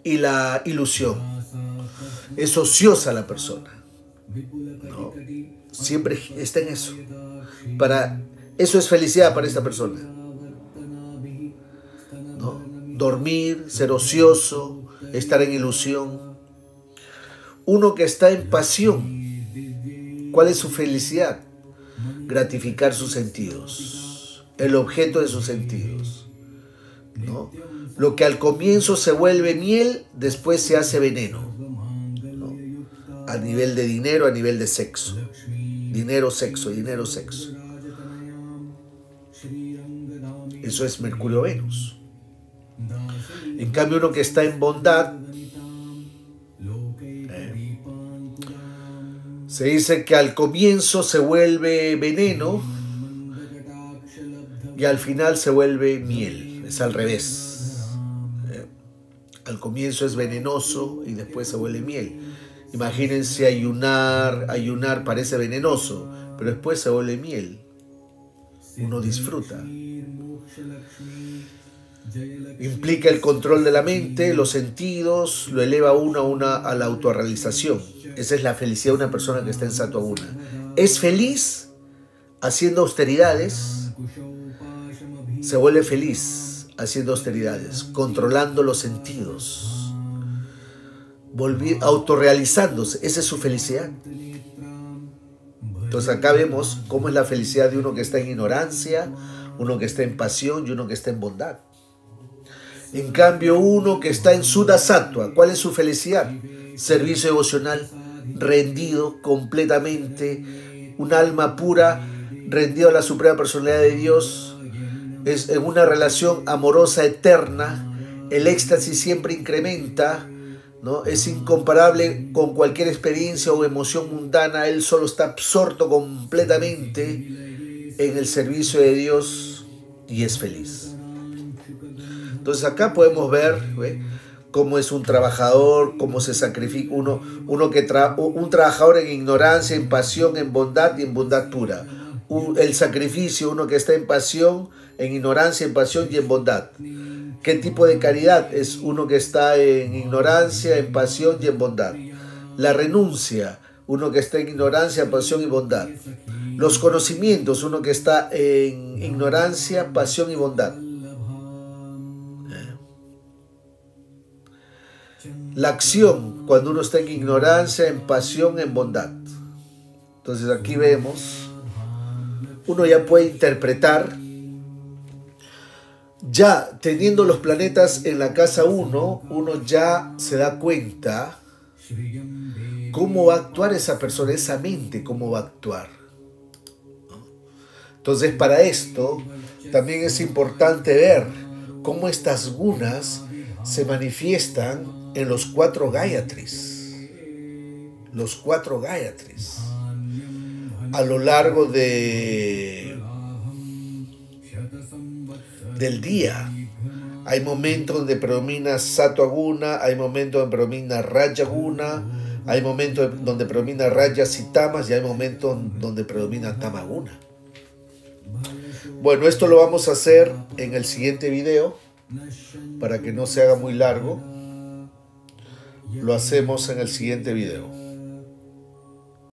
A: y la ilusión. Es ociosa la persona, ¿no? Siempre está en eso. Eso es felicidad para esta persona, ¿no? Dormir, ser ocioso, estar en ilusión. Uno que está en pasión, ¿cuál es su felicidad? Gratificar sus sentidos, el objeto de sus sentidos, ¿no? Lo que al comienzo se vuelve miel, después se hace veneno, ¿no? A nivel de dinero, a nivel de sexo. Dinero, sexo, dinero, sexo. Eso es Mercurio-Venus. En cambio, uno que está en bondad, se dice que al comienzo se vuelve veneno y al final se vuelve miel. Es al revés. Al comienzo es venenoso y después se vuelve miel. Imagínense ayunar parece venenoso, pero después se vuelve miel. Uno disfruta. Implica el control de la mente, los sentidos, lo eleva uno a la autorrealización. Esa es la felicidad de una persona que está en Sattva-guna. Es feliz haciendo austeridades, se vuelve feliz haciendo austeridades, controlando los sentidos, autorrealizándose. Esa es su felicidad. Entonces acá vemos cómo es la felicidad de uno que está en ignorancia, uno que está en pasión y uno que está en bondad. En cambio, uno que está en Suddha Sattva, ¿cuál es su felicidad? Servicio devocional, rendido completamente, un alma pura, rendido a la Suprema Personalidad de Dios, es en una relación amorosa eterna, el éxtasis siempre incrementa, ¿no? Es incomparable con cualquier experiencia o emoción mundana. Él solo está absorto completamente en el servicio de Dios y es feliz. Entonces acá podemos ver, ¿ve?, cómo es un trabajador, cómo se sacrifica un trabajador en ignorancia, en pasión, en bondad y en bondad pura. El sacrificio, uno que está en pasión, en ignorancia, en pasión y en bondad. ¿Qué tipo de caridad? Es uno que está en ignorancia, en pasión y en bondad. La renuncia, uno que está en ignorancia, pasión y bondad. Los conocimientos, uno que está en ignorancia, pasión y bondad. La acción, cuando uno está en ignorancia, en pasión, en bondad. Entonces aquí vemos, uno ya puede interpretar, ya teniendo los planetas en la casa 1, uno ya se da cuenta cómo va a actuar esa persona, esa mente, cómo va a actuar. Entonces para esto también es importante ver cómo estas gunas se manifiestan en los 4 Gayatris. Los 4 Gayatris. A lo largo del día. Hay momentos donde predomina Sattva Guna, hay momentos donde predomina Raja Guna, hay momentos donde predomina Rajas y Tamas y hay momentos donde predomina Tama Guna. Bueno, esto lo vamos a hacer en el siguiente video para que no se haga muy largo. Lo hacemos en el siguiente video.